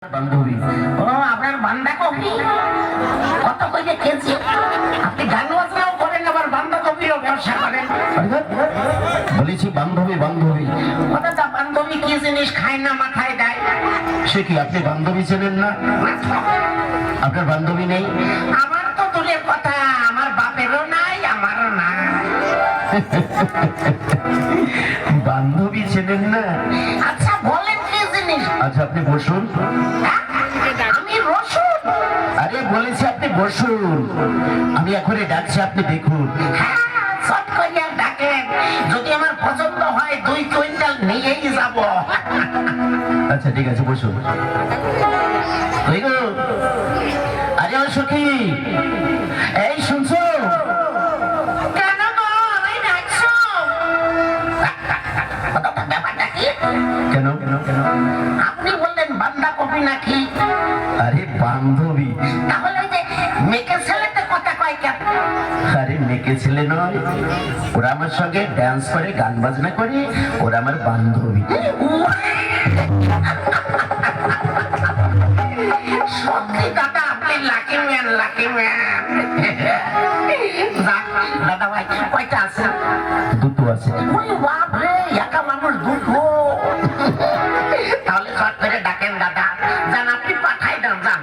বান্ধবী। ও আপনার বাঁধাকপি কত করে কেজি? আপনি গান বাজনাও করেন আবার বাঁধাকপিও ব্যবসা করেন? বলেছি বান্ধবী বান্ধবী। কথা বান্ধবী কি জিনিস খায় না মাথায় দেয়? সে কি আপনি বান্ধবী চেনেন না? আপনার বান্ধবী নেই? আমার তো দূরের কথা, আমার বাপেরও নাই আমারও না। বান্ধবী চেনেন না? আচ্ছা বলেন কি জিনিস? আচ্ছা আপনি বসুন। আমি রসুন? আরে বলেছি আপনি বসুন, আমি এখনই ডাকছি, আপনি দেখুন। হ্যাঁ, চট করিয়া ডাকেন, যদি আমার পছন্দ হয় 2 কুইন্টাল নিয়েই যাব। আচ্ছা ঠিক আছে বসুন। ওই গো, আরে ও সখী, এই শুনছো? কেন গো, আমি ডাকছো? ব্যাপারটা কি? কেন কেন কেন? আপনি বললেন বাঁধাকপি নাকি? আরে বান্ধবী। তাহলে যে মেকে ছেলেতে কথা কয় কেন? আরে মেকে ছেলে নয়, ওরা আমার সঙ্গে ডান্স করে, গান বাজনা করে, ওরা আমার বান্ধবী। সত্যি দাদা, আপনি লাকি ম্যান, লাকি ম্যান। দাদা ভাই কয়টা আছে? দুটো আছে। ওরে বাপ রে, একা মানুষ দুটো। তাহলে শর্ট করে ডাকেন দাদা, যান আপনি পাঠাই দেন, যান।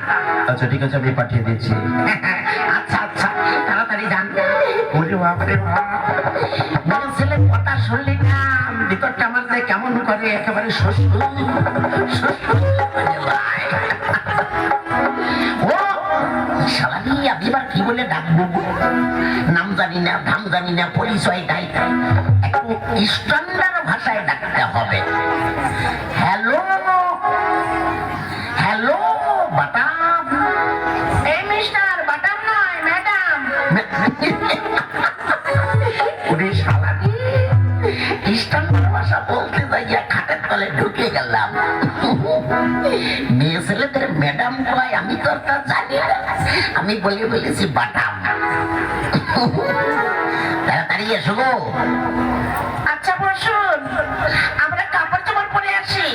আচ্ছা ঠিক আছে, আমি পাঠিয়ে দিচ্ছি। আচ্ছা আচ্ছা, তাড়াতাড়ি যান। ওরে বাপ রে বাপ, মেয়ে ছেলে কথা শুনলি না ভিতরটা আমার যে কেমন করে, একেবারে শ্বশুর আমি এবার কি বলে ডাকবো? নাম জানি না, ধাম জানি না, পরিচয় নাই, একটু স্ট্যান্ডার্ড ভাষায় ডাকতে হবে। হ্যালো হ্যালো বাটাম। এই মিস্টার বাটাম নয়, ম্যাডাম। ওরে শালানি, স্ট্যান্ডার্ড ভাষা বলতে যাইয়া খাটের তলে ঢুকে গেলাম। মেয়ে ছেলেদের ম্যাডাম কয়, আমি তো তা জানি না, আমি বলেছি বাটাম। তাড়াতাড়ি এসো গো। আচ্ছা বসুন, আমরা কাপড় চোপড় পরে আসি।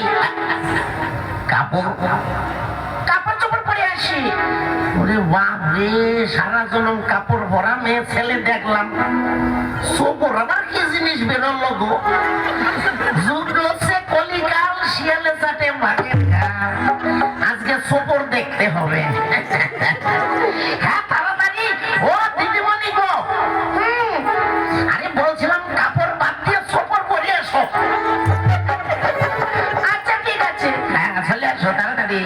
কাপড় কাপড় চোপড় পরে আসি? ওরে বাপ রে, সারা জনম কাপড় পরা মেয়ে ছেলে দেখলাম, সোপর আবার কি জিনিস বেরোলো গো? যুগ হচ্ছে কলিকাল, শিয়ালে চাটে ভাগের ঘাম। আজকে সোপর দেখতে হবে। হ্যাঁ তাড়াতাড়ি, ও দিদিমণি গো। আরে বলছিলাম কাপড় বাদ দিয়ে সোপর পরে এসো। আচ্ছা ঠিক আছে, হ্যাঁ চলে আসো তাড়াতাড়ি।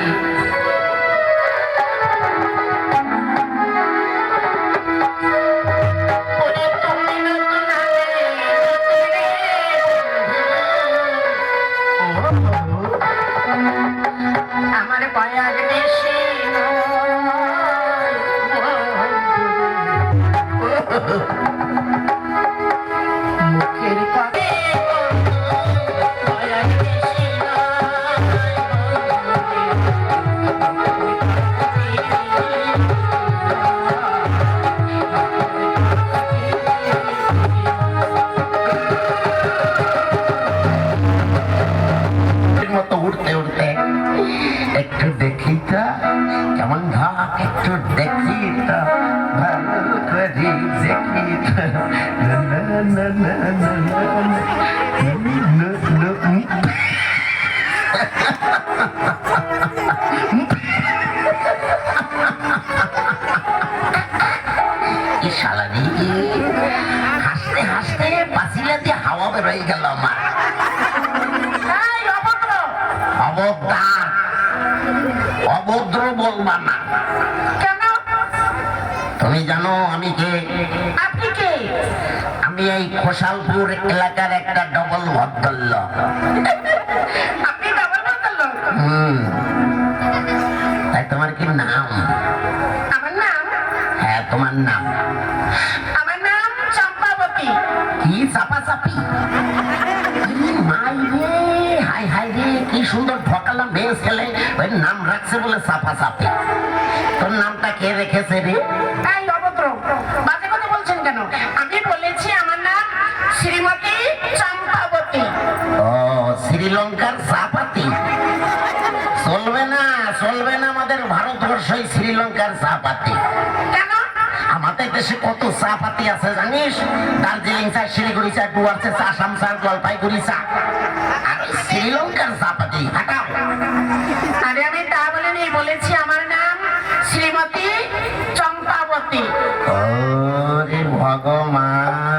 আমার বয়ার বেশি মুখের কথা বয়ার বেশি মতো উঠতে উঠতে একটু দেখি তা কেমন ভাগ, একটু দেখি তা ভালো করে দেখি তা। না, না, না, না, না, না, না। কি শালানি, হাসতে হাসতে পাঁচিলা দিয়ে হাওয়া বেরোয় গেল আমার। অবদান, অভদ্র বলবা না। কেন? তুমি জানো আমি কে? আপনি কে? আমি এই খোসালপুর এলাকার একটা ডবল ভদ্রলোক। আপনি ডবল ভদ্রলোক? তাই তোমার কি নাম? আমার নাম? হ্যাঁ তোমার নাম। আমার নাম চম্পাবতী। কি চাপাচাপি? মাই রে, হাই হাই রে, কি সুন্দর ঠকালাম মেয়ে ছেলে, ওই নাম রাখছে বলে চাপা চাপি। তোর নামটা কে রেখেছে রে? এই অভদ্র, বাজে কথা বলছেন কেন? আমি বলেছি আমার নাম শ্রীমতী চম্পাবতী। ও শ্রীলঙ্কার চাপাতি চলবে না, বলবেন আমাদের ভারতবর্ষই শ্রীলঙ্কার চা পাতি। কেন? আমাদের দেশে কত চা পাতি আছে জানিস? দার্জিলিং চা, শিলিগুড়ি চা, ডুয়ার চা, আসাম চা, জলপাইগুড়ি চা, আর ওই শ্রীলঙ্কার চা পাতি। হাঁটাও। আরে আমি তা বলিনি, বলেছি আমার নাম শ্রীমতী চম্পাবতী। ওরে ভগবান,